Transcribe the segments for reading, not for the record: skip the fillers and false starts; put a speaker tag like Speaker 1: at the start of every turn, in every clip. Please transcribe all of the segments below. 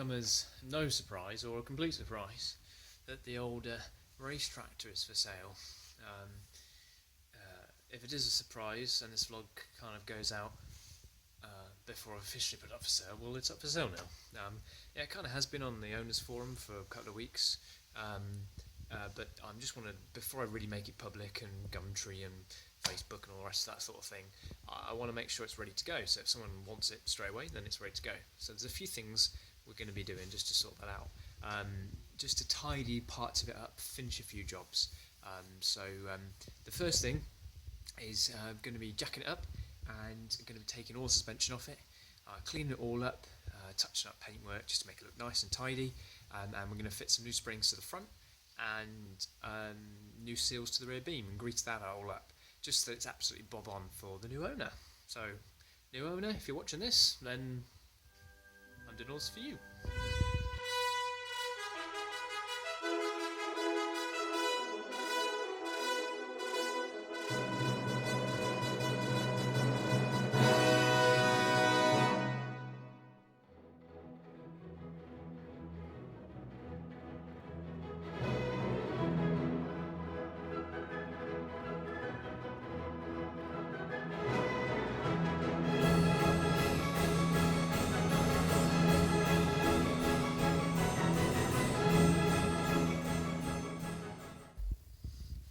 Speaker 1: come as no surprise or a complete surprise that the old Racetractor is for sale. Um, if it is a surprise and this vlog kind of goes out before I officially put it up for sale, well, it's up for sale now. Yeah, it kind of has been on the owners forum for a couple of weeks, but I'm just want to, before I really make it public and Gumtree and Facebook and all the rest of that sort of thing, I want to make sure it's ready to go. So if someone wants it straight away, then it's ready to go. So there's a few things we're going to be doing just to sort that out, just to tidy parts of it up, finish a few jobs. The first thing is going to be jacking it up and going to be taking all the suspension off it, cleaning it all up, touching up paintwork just to make it look nice and tidy, and we're going to fit some new springs to the front and new seals to the rear beam and grease that all up, just so that it's absolutely bob on for the new owner. So, new owner, if you're watching this, then I'm doing all this for you.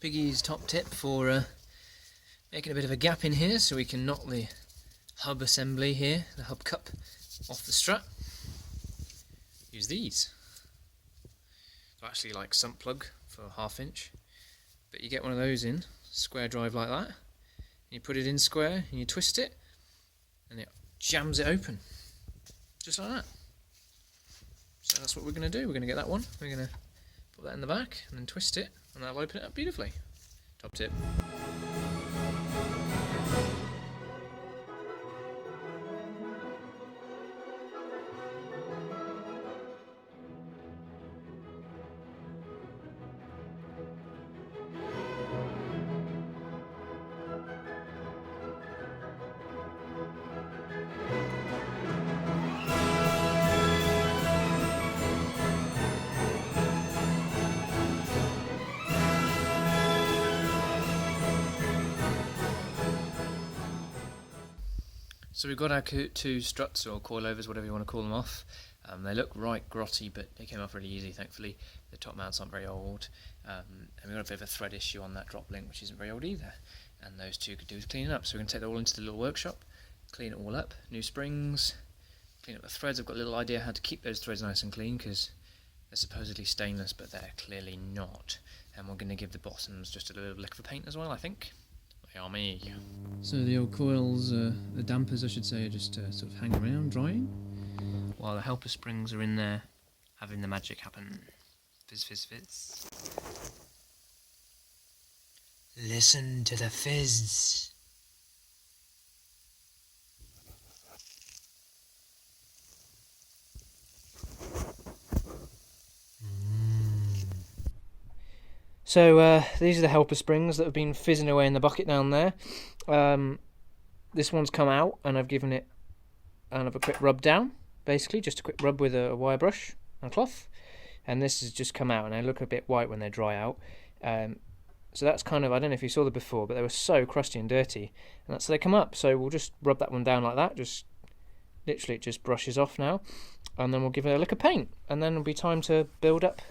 Speaker 1: Piggy's top tip for making a bit of a gap in here so we can knock the hub assembly here, the hub cup, off the strut. Use these. They're actually like sump plug for a 1/2 inch, but you get one of those in, square drive like that, and you put it in square and you twist it and it jams it open, just like that. So that's what we're going to do. We're going to get that one, we're going to put that in the back and then twist it, and that'll open it up beautifully. Top tip. So we've got our two struts or coilovers, whatever you want to call them, off. They look right grotty, but they came off really easy, thankfully. The top mounts aren't very old, and we've got a bit of a thread issue on that drop link, which isn't very old either. And those two could do is clean it up. So we're going to take that all into the little workshop, clean it all up, new springs, clean up the threads. I've got a little idea how to keep those threads nice and clean because they're supposedly stainless, but they're clearly not. And we're going to give the bottoms just a little lick of paint as well, I think. Yummy. So the old coils, the dampers I should say, are just sort of hanging around drying, while the helper springs are in there having the magic happen. Fizz, fizz, fizz. Listen to the fizz. So these are the helper springs that have been fizzing away in the bucket down there. This one's come out and I've given it a quick rub down, basically just a quick rub with a wire brush and cloth. And this has just come out and they look a bit white when they dry out. So that's kind of, I don't know if you saw them before, but they were so crusty and dirty, and that's how they come up. So we'll just rub that one down like that, just literally it just brushes off now, and then we'll give it a lick of paint, and then it'll be time to build up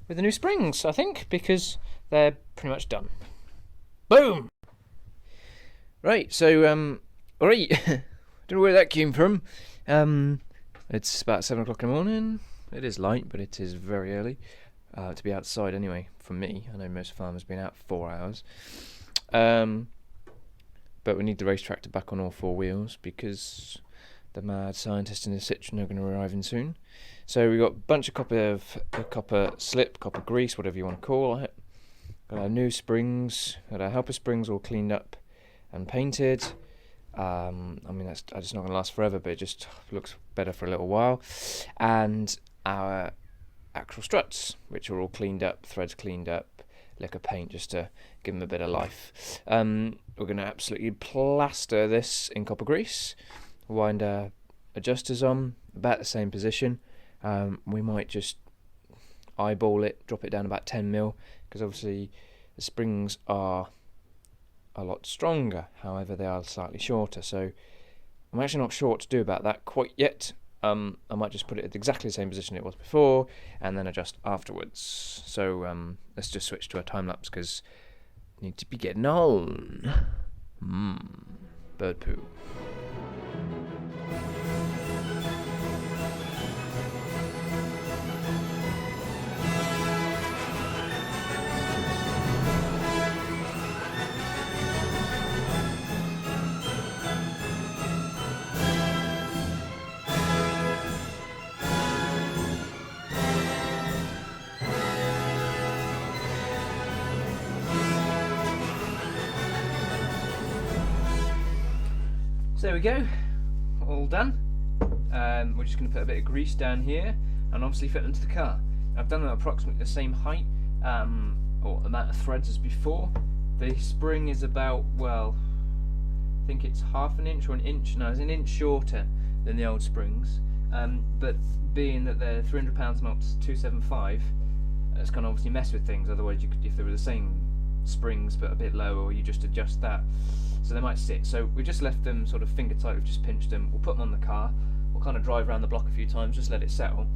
Speaker 1: with the new springs, I think, because they're pretty much done. Boom! Right, so, alright, don't know where that came from. It's about 7 o'clock in the morning. It is light, but it is very early to be outside anyway, for me. I know most farmers have been out 4 hours. But we need the Racetractor back on all 4 wheels because the mad scientists in the Citroen are going to arrive in soon. So we've got a bunch of copper slip, copper grease, whatever you want to call it. Got our new springs, got our helper springs all cleaned up and painted. I mean, that's not going to last forever, but it just looks better for a little while. And our actual struts, which are all cleaned up, threads cleaned up, lick of paint just to give them a bit of life. We're going to absolutely plaster this in copper grease, wind our adjusters on, about the same position,
Speaker 2: we might just eyeball it, drop it down about 10mm, because obviously the springs are a lot stronger, however they are slightly shorter, so I'm actually not sure what to do about that quite yet. I might just put it at exactly the same position it was before and then adjust afterwards. So let's just switch to a time lapse because I need to be getting on. Bird poo. So there we go, all done. We're just going to put a bit of grease down here and obviously fit them to the car. I've done them approximately the same height or amount of threads as before. The spring is about, well, I think it's half an inch or an inch, no, it's an inch shorter than the old springs, but being that they're 300 pounds not 275, it's going to obviously mess with things. Otherwise you could, if they were the same springs but a bit lower, you just adjust that, so they might sit. So we just left them sort of finger tight. We've just pinched them. We'll put them on the car, we'll kind of drive around the block a few times, just let it settle,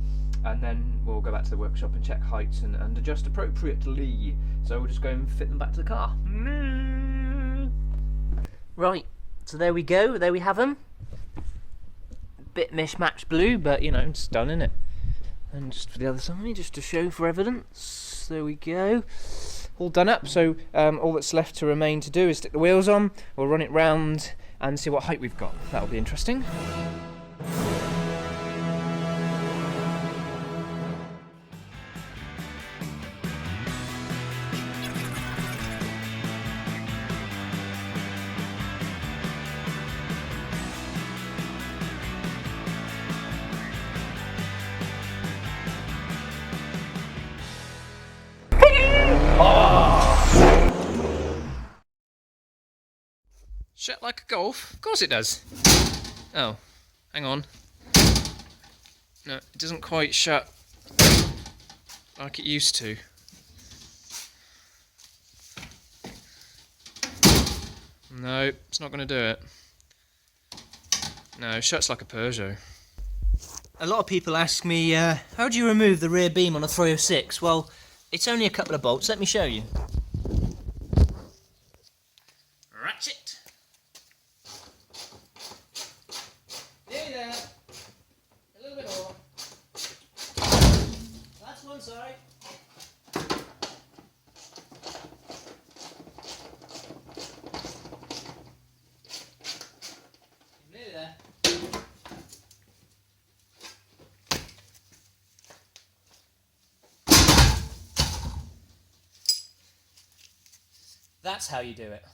Speaker 2: and then we'll go back to the workshop and check heights and adjust appropriately. So we'll just go and fit them back to the car.
Speaker 3: Right, so there we go, there we have them. Bit mishmatched blue, but you know, it's done, innit? And just for the other side, just to show for evidence. There we go. All done up, so all that's left to remain to do is stick the wheels on. We'll run it round and see what height we've got. That'll be interesting.
Speaker 1: Shut like a golf? Of course it does. Oh, hang on. No, it doesn't quite shut like it used to. No, it's not going to do it. No, it shuts like a Peugeot.
Speaker 3: A lot of people ask me, how do you remove the rear beam on a 306? Well, it's only a couple of bolts. Let me show you.
Speaker 1: Ratchet. Nearly there. A little bit more.
Speaker 3: That's one side.
Speaker 1: Nearly there.
Speaker 3: That's how you do it.